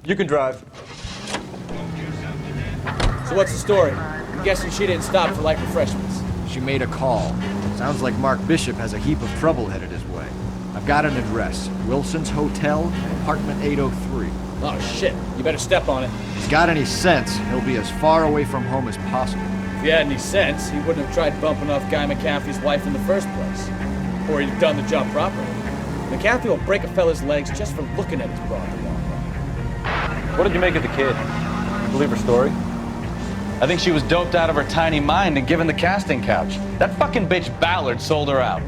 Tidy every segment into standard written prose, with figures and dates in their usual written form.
You can drive. So what's the story? I'm guessing she didn't stop for light refreshments. She made a call. Sounds like Mark Bishop has a heap of trouble headed his way. I've got an address. Wilson's Hotel, apartment 803. Oh shit, you better step on it. If he's got any sense, he'll be as far away from home as possible. If he had any sense, he wouldn't have tried bumping off Guy McAfee's wife in the first place. Or he'd have done the job properly. McAfee will break a fella's legs just for looking at his broad the wrong way. What did you make of the kid? You believe her story? I think she was doped out of her tiny mind and given the casting couch. That fucking bitch Ballard sold her out.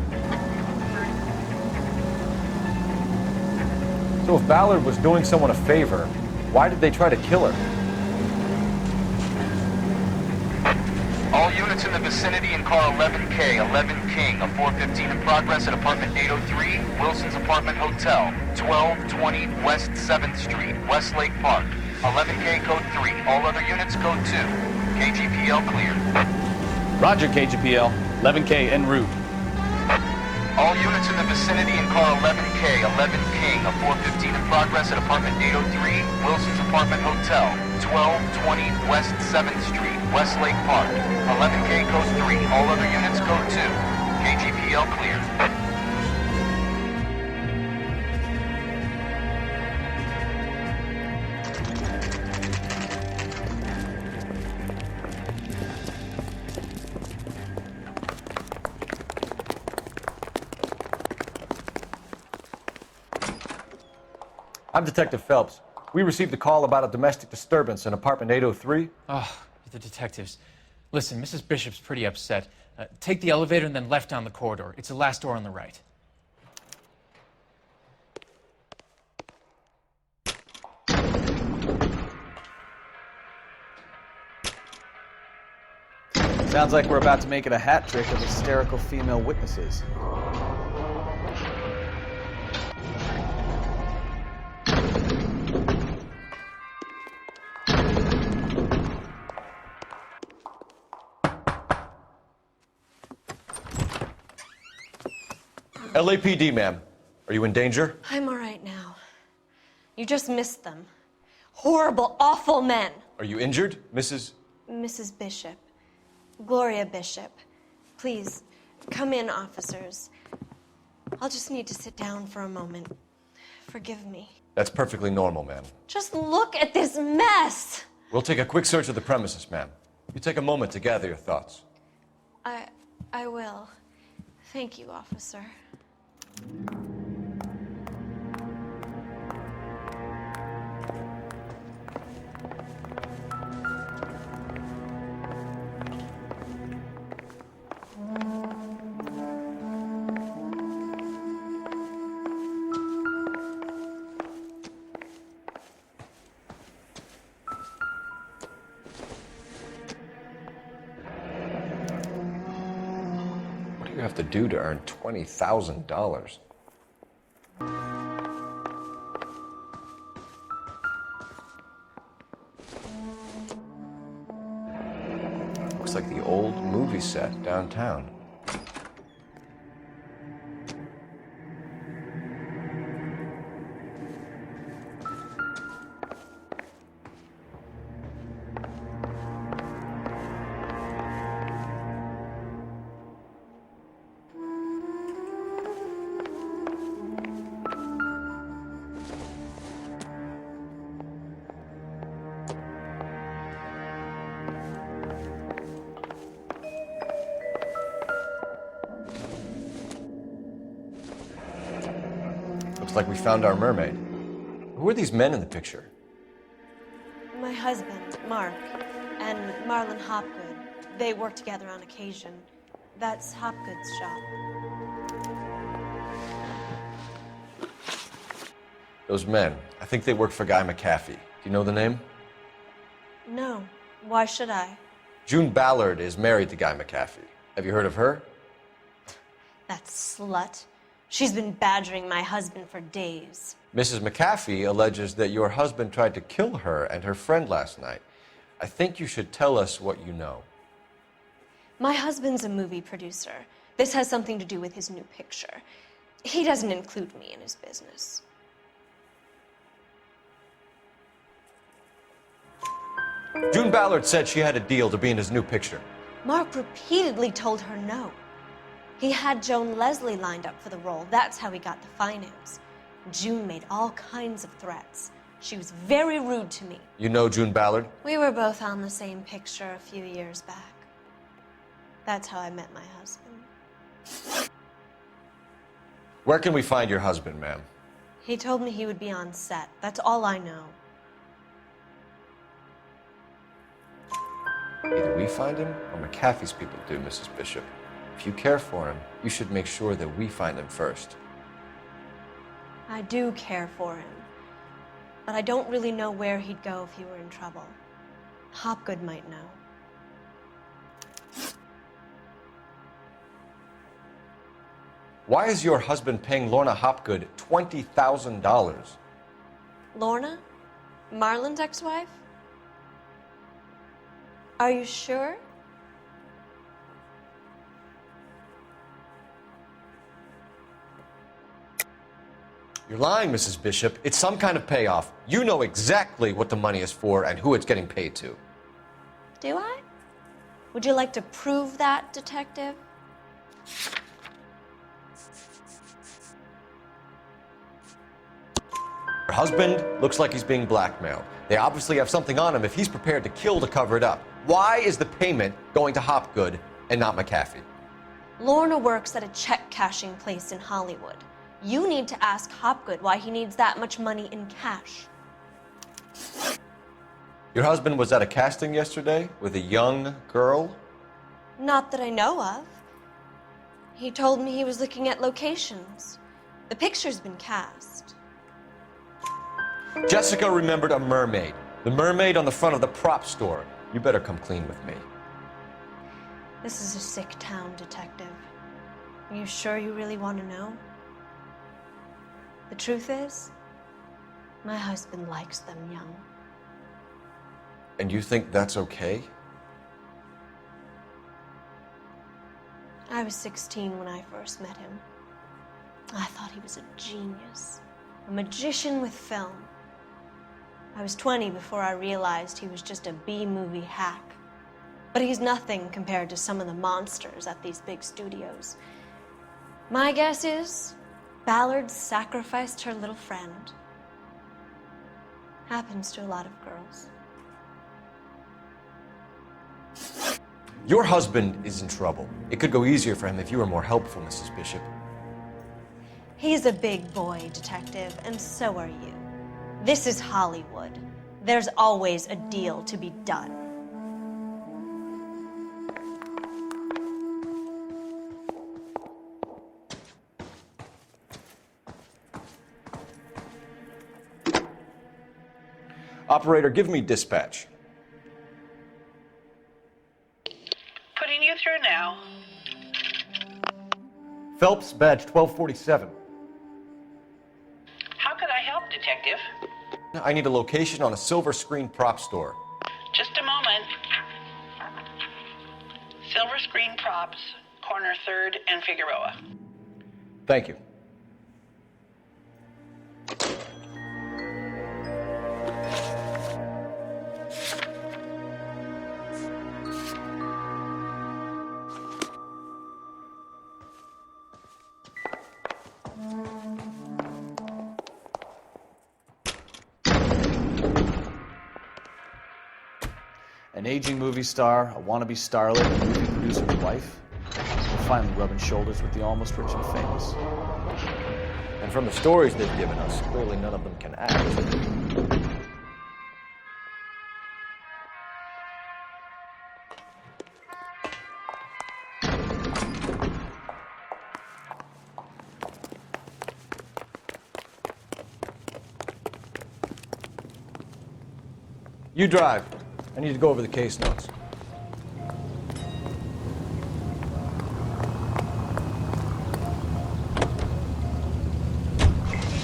So if Ballard was doing someone a favor, why did they try to kill her? All units in the vicinity in car 11K, 11 King, a 415 in progress at apartment 803, Wilson's Apartment Hotel, 1220 West 7th Street, Westlake Park. 11K code 3, all other units code 2. KGPL cleared. Roger, KGPL. 11K en route. All units in the vicinity in car 11K, 11 King, a 415 in progress at apartment 803, Wilson's Apartment Hotel, 1220 West 7th Street, Westlake Park. 11K code 3, all other units code 2. KGPL cleared. I'm Detective Phelps. We received a call about a domestic disturbance in apartment 803. Oh, the detectives. Listen, Mrs. Bishop's pretty upset. Take the elevator and then left down the corridor. It's the last door on the right. Sounds like we're about to make it a hat trick of hysterical female witnesses. LAPD, ma'am. Are you in danger? I'm all right now. You just missed them. Horrible, awful men. Are you injured, Mrs.? Mrs. Bishop. Gloria Bishop. Please, come in, officers. I'll just need to sit down for a moment. Forgive me. That's perfectly normal, ma'am. Just look at this mess! We'll take a quick search of the premises, ma'am. You take a moment to gather your thoughts. I will. Thank you, officer. What do you have to do to earn $20,000? Looks like the old movie set downtown. Looks like we found our mermaid. Who are these men in the picture? My husband, Mark, and Marlon Hopgood. They work together on occasion. That's Hopgood's shop. Those men, I think they work for Guy McAfee. Do you know the name? No. Why should I? June Ballard is married to Guy McAfee. Have you heard of her? That slut. She's been badgering my husband for days. Mrs. McAfee alleges that your husband tried to kill her and her friend last night. I think you should tell us what you know. My husband's a movie producer. This has something to do with his new picture. He doesn't include me in his business. June Ballard said she had a deal to be in his new picture. Mark repeatedly told her no. He had Joan Leslie lined up for the role. That's how he got the finance. June made all kinds of threats. She was very rude to me. You know June Ballard? We were both on the same picture a few years back. That's how I met my husband. Where can we find your husband, ma'am? He told me he would be on set. That's all I know. Either we find him or McAfee's people do, Mrs. Bishop. If you care for him, you should make sure that we find him first. I do care for him, but I don't really know where he'd go if he were in trouble. Hopgood might know. Why is your husband paying Lorna Hopgood $20,000? Lorna? Marlon's ex-wife? Are you sure? You're lying, Mrs. Bishop. It's some kind of payoff. You know exactly what the money is for and who it's getting paid to. Do I? Would you like to prove that, Detective? Your husband looks like he's being blackmailed. They obviously have something on him if he's prepared to kill to cover it up. Why is the payment going to Hopgood and not McAfee? Lorna works at a check cashing place in Hollywood. You need to ask Hopgood why he needs that much money in cash. Your husband was at a casting yesterday with a young girl? Not that I know of. He told me he was looking at locations. The picture's been cast. Jessica remembered a mermaid. The mermaid on the front of the prop store. You better come clean with me. This is a sick town, Detective. Are you sure you really want to know? The truth is, my husband likes them young. And you think that's okay? I was 16 when I first met him. I thought he was a genius, a magician with film. I was 20 before I realized he was just a B-movie hack. But he's nothing compared to some of the monsters at these big studios. My guess is Ballard sacrificed her little friend. Happens to a lot of girls. Your husband is in trouble. It could go easier for him if you were more helpful, Mrs. Bishop. He's a big boy, Detective, and so are you. This is Hollywood. There's always a deal to be done. Operator, give me dispatch. Putting you through now. Phelps, badge 1247. How could I help, Detective? I need a location on a silver screen prop store. Just a moment. Silver Screen Props, corner 3rd and Figueroa. Thank you. An aging movie star, a wannabe starlet, a movie producer's wife. We're finally rubbing shoulders with the almost rich and famous. And from the stories they've given us, clearly none of them can act. You drive. I need to go over the case notes.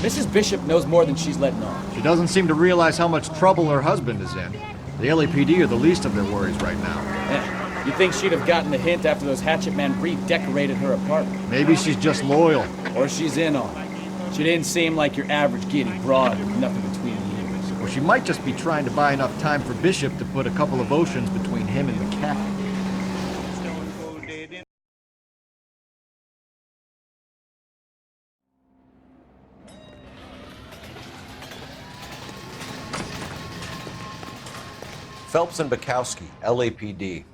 Mrs. Bishop knows more than she's letting on. She doesn't seem to realize how much trouble her husband is in. The LAPD are the least of their worries right now. You'd think she'd have gotten the hint after those hatchet men redecorated her apartment. Maybe she's just loyal. Or she's in on it. She didn't seem like your average giddy broad with nothing between the ears. Or She might just be trying to buy enough time for Bishop to put a couple of oceans between him and McCaffrey. Phelps and Bukowski, LAPD.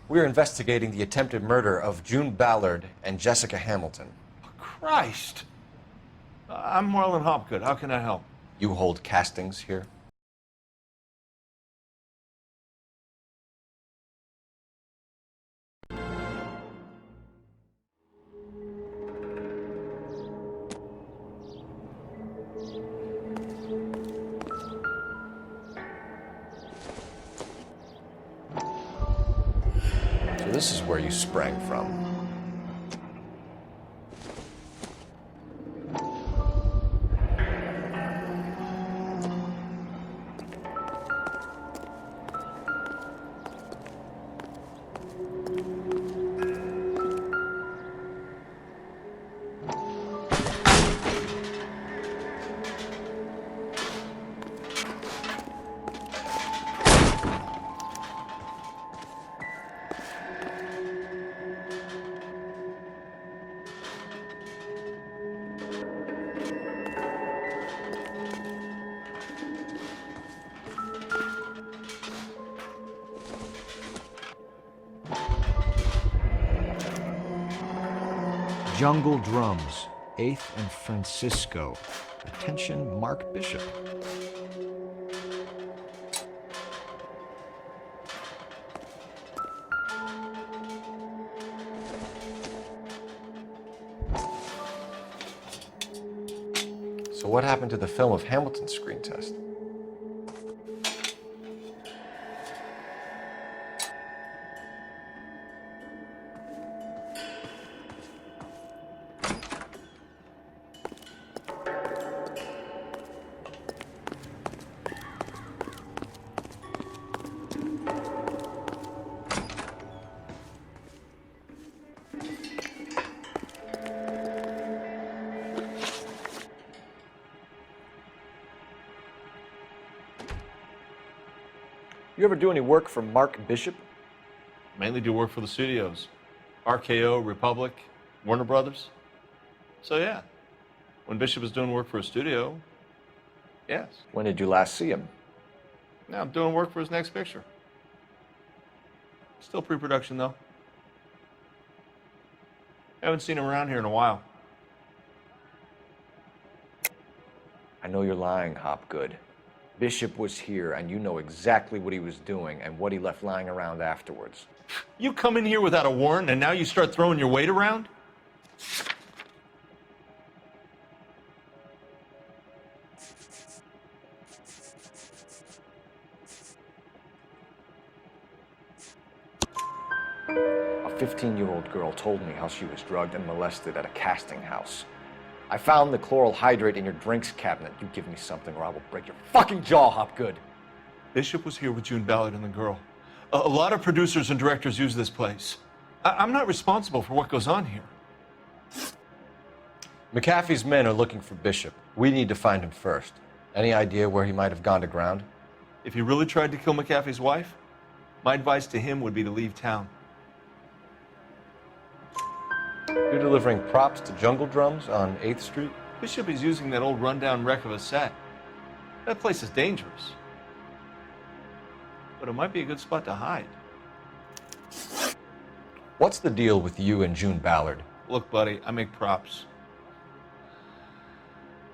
We're investigating the attempted murder of June Ballard and Jessica Hamilton. Christ! I'm Marlon Hopgood. How can I help? You hold castings here? So this is where you sprang from. Jungle Drums, 8th and Francisco. Attention, Mark Bishop. So what happened to the film of Hamilton's screen test? You ever do any work for Mark Bishop? Mainly do work for the studios. RKO, Republic, Warner Brothers. So yeah, when Bishop is doing work for a studio, yes. When did you last see him? Now I'm doing work for his next picture. Still pre-production though. Haven't seen him around here in a while. I know you're lying, Hopgood. Bishop was here, and you know exactly what he was doing and what he left lying around afterwards. You come in here without a warrant, and now you start throwing your weight around? A 15-year-old girl told me how she was drugged and molested at a casting house. I found the chloral hydrate in your drinks cabinet. You give me something or I will break your fucking jaw, Hopgood. Bishop was here with June Ballard and the girl. A lot of producers and directors use this place. I'm not responsible for what goes on here. McAfee's men are looking for Bishop. We need to find him first. Any idea where he might have gone to ground? If he really tried to kill McAfee's wife, my advice to him would be to leave town. You're delivering props to Jungle Drums on 8th Street? Bishop is using that old rundown wreck of a set. That place is dangerous. But it might be a good spot to hide. What's the deal with you and June Ballard? Look, buddy, I make props.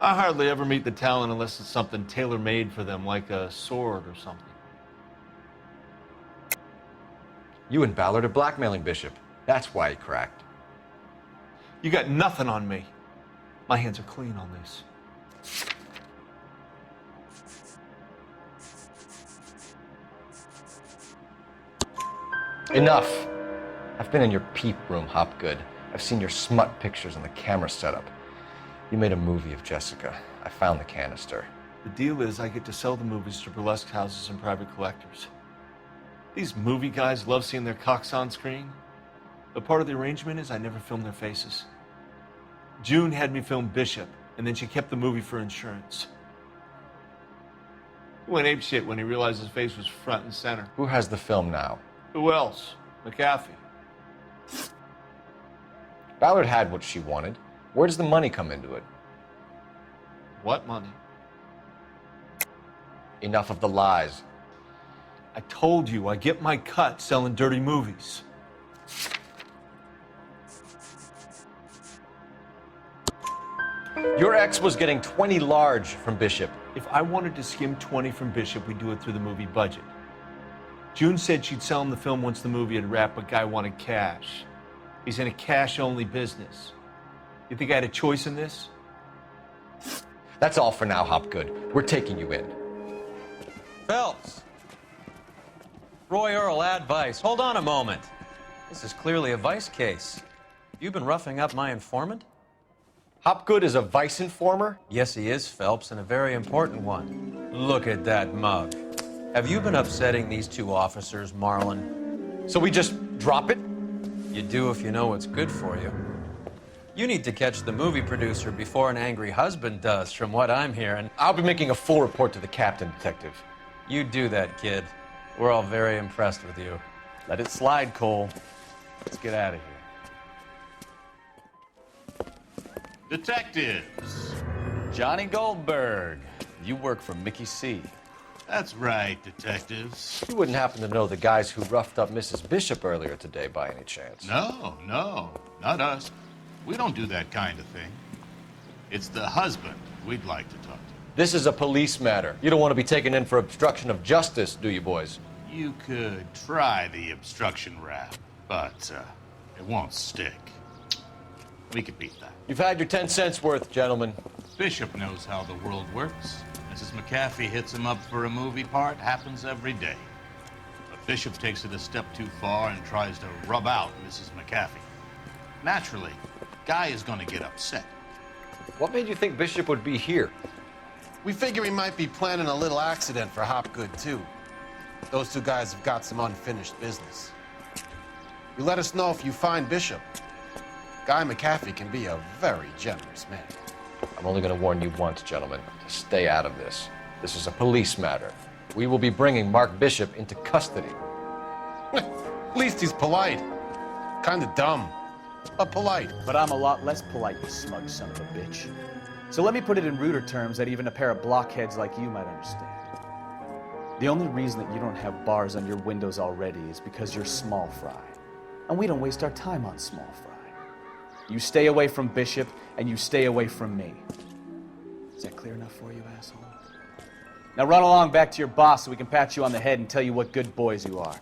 I hardly ever meet the talent unless it's something tailor-made for them, like a sword or something. You and Ballard are blackmailing Bishop. That's why he cracked. You got nothing on me. My hands are clean on this. Enough. I've been in your peep room, Hopgood. I've seen your smut pictures and the camera setup. You made a movie of Jessica. I found the canister. The deal is I get to sell the movies to burlesque houses and private collectors. These movie guys love seeing their cocks on screen. But part of the arrangement is I never film their faces. June had me film Bishop, and then she kept the movie for insurance. He went apeshit when he realized his face was front and center. Who has the film now? Who else? McAfee. Ballard had what she wanted. Where does the money come into it? What money? Enough of the lies. I told you, I get my cut selling dirty movies. Your ex was getting 20 large from Bishop. If I wanted to skim 20 from Bishop, we'd do it through the movie budget. June said she'd sell him the film once the movie had wrapped, but Guy wanted cash. He's in a cash-only business. You think I had a choice in this? That's all for now, Hopgood. We're taking you in. Phelps! Roy Earl, advice. Hold on a moment. This is clearly a vice case. You've been roughing up my informant? Hopgood is a vice informer? Yes, he is, Phelps, and a very important one. Look at that mug. Have you been upsetting these two officers, Marlin? So we just drop it? You do if you know what's good for you. You need to catch the movie producer before an angry husband does, from what I'm hearing. I'll be making a full report to the captain, Detective. You do that, kid. We're all very impressed with you. Let it slide, Cole. Let's get out of here. Detectives. Johnny Goldberg, you work for Mickey C. That's right, detectives. You wouldn't happen to know the guys who roughed up Mrs. Bishop earlier today by any chance? No, not us. We don't do that kind of thing. It's the husband we'd like to talk to. This is a police matter. You don't want to be taken in for obstruction of justice, do you, boys? You could try the obstruction rap, but it won't stick. We could beat that. You've had your 10 cents worth, gentlemen. Bishop knows how the world works. Mrs. McAfee hits him up for a movie part. Happens every day. But Bishop takes it a step too far and tries to rub out Mrs. McAfee. Naturally, Guy is going to get upset. What made you think Bishop would be here? We figure he might be planning a little accident for Hopgood, too. Those two guys have got some unfinished business. You let us know if you find Bishop. Guy McAfee can be a very generous man. I'm only going to warn you once, gentlemen, to stay out of this. This is a police matter. We will be bringing Mark Bishop into custody. At least he's polite. Kind of dumb, but polite. But I'm a lot less polite, you smug son of a bitch. So let me put it in ruder terms that even a pair of blockheads like you might understand. The only reason that you don't have bars on your windows already is because you're small fry. And we don't waste our time on small fry. You stay away from Bishop, and you stay away from me. Is that clear enough for you, asshole? Now run along back to your boss so we can pat you on the head and tell you what good boys you are.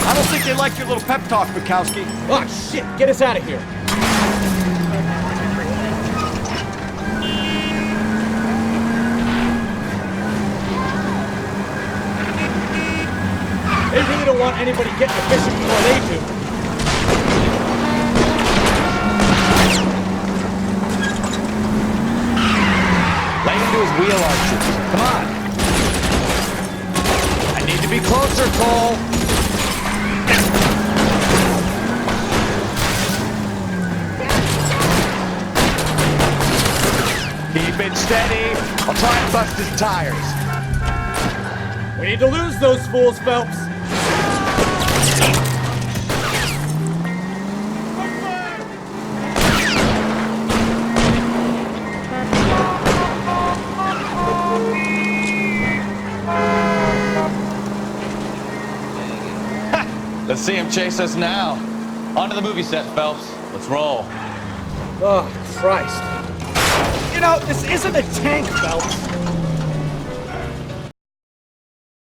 I don't think they like your little pep talk, Bukowski. Oh, shit! Get us out of here! They really don't want anybody getting to Bishop before they do. Right into his wheel arches. Come on. I need to be closer, Cole. Keep it steady. I'll try and bust his tires. We need to lose those fools, Phelps. Let's see him chase us now. Onto the movie set, Phelps. Let's roll. Oh, Christ. You know, this isn't a tank, Phelps.